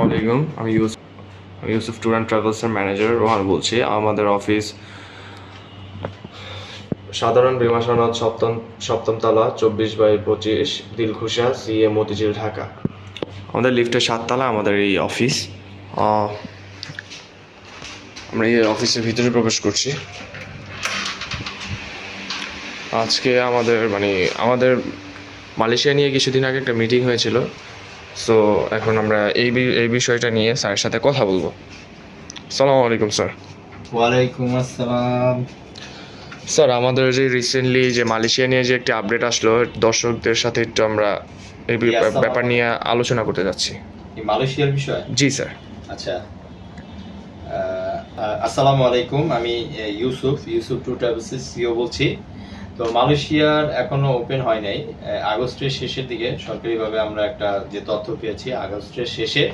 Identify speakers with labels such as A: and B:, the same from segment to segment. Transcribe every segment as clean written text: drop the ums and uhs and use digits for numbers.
A: আসসালামাইকুম, আমি Yusuf tour and ট্রাভেলসের ম্যানেজার রোহান বলছি। আমাদের অফিস সাধারণ বীমা সনদ সপ্তম তলা 24/25 দিলখুশা CA মতিঝিল, ঢাকা। আমাদের লিফটের 7 তলা আমাদের এই অফিস। আমরা এই অফিসের ভিতরে প্রবেশ করছি। আজকে আমাদের মালয়েশিয়া নিয়ে কিছুদিন আগে একটা মিটিং হয়েছিল। সো এখন আমরা এই বিষয়টা নিয়ে স্যারের সাথে কথা বলবো। আসসালামু আলাইকুম স্যার।
B: ওয়ালাইকুম আসসালাম।
A: স্যার, আমাদের যে রিসেন্টলি যে মালয়েশিয়া নিয়ে যে একটি আপডেট আসলো, দর্শকদের সাথে একটু আমরা এই ব্যাপার নিয়ে আলোচনা করতে যাচ্ছি।
B: মালয়েশিয়ার বিষয়?
A: জি স্যার।
B: আচ্ছা, আসসালামু আলাইকুম। আমি ইউসুফ ট্যুর ট্রাভেলসের সিও বলছি। তো মালয়েশিয়ার এখনো ওপেন হয় নাই। আগস্টের শেষের দিকে সরকারিভাবে আমরা একটা যে তথ্য পেয়েছি, আগস্টের শেষে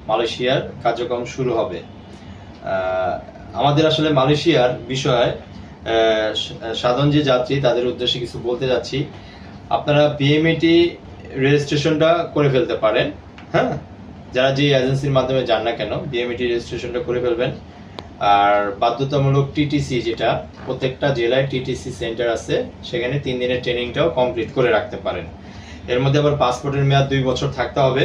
B: মালয়েশিয়ার কার্যক্রম শুরু হবে। আমাদের আসলে মালয়েশিয়ার বিষয়ে সাধারণ যে যাত্রী তাদের উদ্দেশ্যে কিছু বলতে যাচ্ছি। আপনারা বিএমইটি রেজিস্ট্রেশনটা করে ফেলতে পারেন। হ্যাঁ, যারা যে এজেন্সির মাধ্যমে যান না কেন, বিএমইটি রেজিস্ট্রেশনটা করে ফেলবেন। আর বাধ্যতামূলক টিটিসি, যেটা প্রত্যেকটা জেলায় টিটিসি সেন্টার আছে, সেখানে 3 দিনের ট্রেনিংটাও কমপ্লিট করে রাখতে পারেন। এর মধ্যে আবার পাসপোর্টের মেয়াদ 2 বছর থাকতে হবে।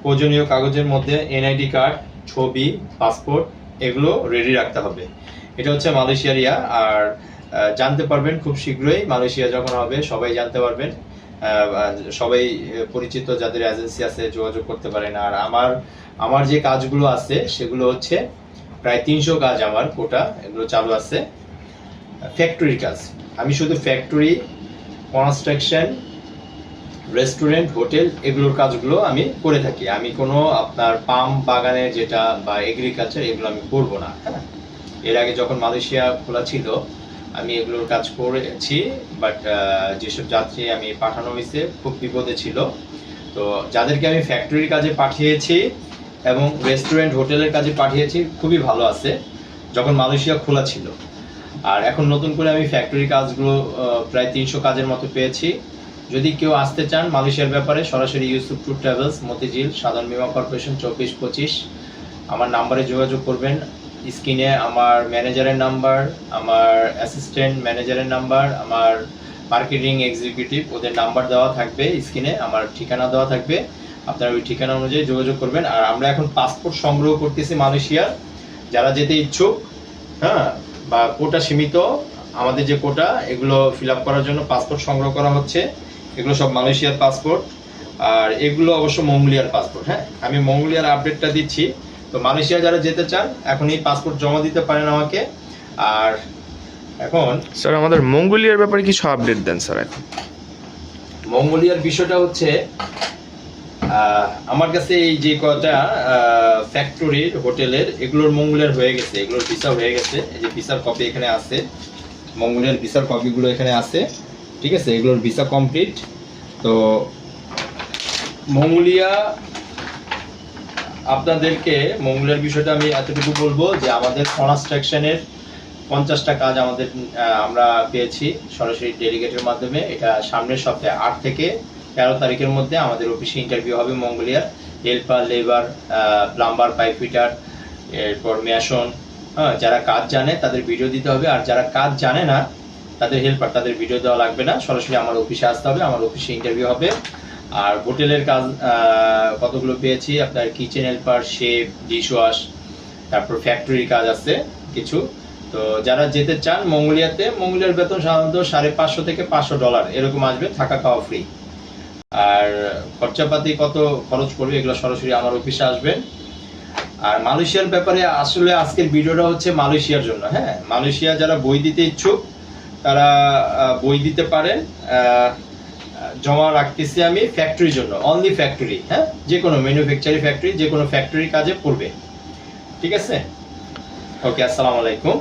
B: প্রয়োজনীয় কাগজের মধ্যে এনআইডি কার্ড, ছবি, পাসপোর্ট এগুলো রেডি রাখতে হবে। এটা হচ্ছে মালয়েশিয়ার আর জানতে পারবেন খুব শীঘ্রই। মালয়েশিয়া যখন হবে সবাই জানতে পারবেন। সবাই পরিচিত যাদের এজেন্সি আছে যোগাযোগ করতে পারেন। আর আমার যে কাজগুলো আছে সেগুলো হচ্ছে প্রায় 300 কাজ আমার কোটা, এগুলো চালু আছে। ফ্যাক্টরির কাজ, আমি শুধু ফ্যাক্টরি, কনস্ট্রাকশন, রেস্টুরেন্ট, হোটেল এগুলোর কাজগুলো আমি করে থাকি। আমি কোনো আপনার পাম বাগানের যেটা বা এগ্রিকালচার এগুলো আমি করবো না। হ্যাঁ, এর আগে যখন মালয়েশিয়া খোলা ছিল আমি এগুলোর কাজ করেছি, বাট যেসব যাত্রী আমি পাঠানো হয়েছে খুব বিপদে ছিল। তো যাদেরকে আমি ফ্যাক্টরির কাজে পাঠিয়েছি এবং রেস্টুরেন্ট, হোটেলের কাজে পাঠিয়েছি, খুবই ভালো আছে যখন মালয়েশিয়া খোলা ছিল। আর এখন নতুন করে আমি ফ্যাক্টরি কাজগুলো প্রায় 300 কাজের মতো পেয়েছি। যদি কেউ আসতে চান মালয়েশিয়ার ব্যাপারে, সরাসরি ইউসুফ ট্যুর ট্রাভেলস, মতিঝিল, সাধারণ বীমা কর্পোরেশন, 2425 আমার নাম্বারে যোগাযোগ করবেন। স্ক্রিনে আমার ম্যানেজারের নাম্বার, আমার অ্যাসিস্ট্যান্ট ম্যানেজারের নাম্বার, আমার মার্কেটিং এক্সিকিউটিভ ওদের নাম্বার দেওয়া থাকবে। স্ক্রিনে আমার ঠিকানা দেওয়া থাকবে, আপনারা ওই ঠিকানা অনুযায়ী যোগাযোগ করবেন। আর আমরা এখন পাসপোর্ট সংগ্রহ করতেছি মালয়েশিয়ার, যারা যেতে ইচ্ছুক। হ্যাঁ, বা কোটা সীমিত, আমাদের যে কোটা এগুলো ফিল আপ করার জন্য পাসপোর্ট সংগ্রহ করা হচ্ছে। এগুলো সব মালয়েশিয়ার পাসপোর্ট, আর এগুলো অবশ্য মঙ্গোলিয়ার পাসপোর্ট। হ্যাঁ, আমি মঙ্গোলিয়ার আপডেটটা দিচ্ছি। তো মালয়েশিয়া যারা যেতে চান এখন এই পাসপোর্ট জমা দিতে পারেন আমাকে। আর এখন
A: স্যার, আমাদের মঙ্গোলিয়ার ব্যাপারে কিছু আপডেট দেন স্যার। এখন
B: মঙ্গোলিয়ার বিষয়টা হচ্ছে, আমার কাছে এই যে কটা ফ্যাক্টরির, হোটেলের, এগুলোর মঙ্গোলিয়ার হয়ে গেছে, এগুলোর ভিসা হয়ে গেছে। এই যে ভিসার কপি এখানে আছে, মঙ্গোলিয়ার ভিসার কপিগুলো এখানে আছে। ঠিক আছে, এগুলোর ভিসা কমপ্লিট। তো মঙ্গোলিয়া, আপনাদেরকে মঙ্গোলিয়ার বিষয়টা আমি এতটুকু বলবো যে আমাদের কনস্ট্রাকশনের 50টা কাজ আমরা পেয়েছি সরাসরি ডেলিগেটের মাধ্যমে। এটা সামনের সপ্তাহে 8 থেকে 13 তারিখের মধ্যে আমাদের অফিসে ইন্টারভিউ হবে মঙ্গোলিয়ার। Helper, labour, plumber, pipe fitter, এরপর মেশন। হ্যাঁ, যারা কাজ জানে তাদের ভিডিও দিতে হবে, আর যারা কাজ জানে না তাদের হেল্পার, তাদের ভিডিও দেওয়া লাগবে না, সরাসরি আমার অফিসে আসতে হবে, আমার অফিসে ইন্টারভিউ হবে। আর হোটেলের কাজ কতগুলো পেয়েছি, আপনার কিচেন হেল্পার, শেফ, ডিশওয়াশ, তারপর ফ্যাক্টরির কাজ আছে কিছু। তো যারা যেতে চান মঙ্গোলিয়াতে, মঙ্গোলিয়ার বেতন সাধারণত $550 থেকে $500 এরকম আসবে, থাকা খাওয়া ফ্রি। আর খরচাপাতি কত খরচ পড়বে এগুলো সরাসরি আমার অফিসে আসবেন। আর মালয়েশিয়ার ব্যাপারে আসলে আজকের ভিডিওটা হচ্ছে মালয়েশিয়ার জন্য। হ্যাঁ, মালয়েশিয়া যারা বই দিতে ইচ্ছুক তারা বই দিতে পারেন। জমা রাখতেছি আমি ফ্যাক্টরির জন্য, অনলি ফ্যাক্টরি। হ্যাঁ, যে কোনো ম্যানুফ্যাকচারিং ফ্যাক্টরি, যে কোনো ফ্যাক্টরির কাজে পড়বে। ঠিক আছে, ওকে, আসসালামু আলাইকুম।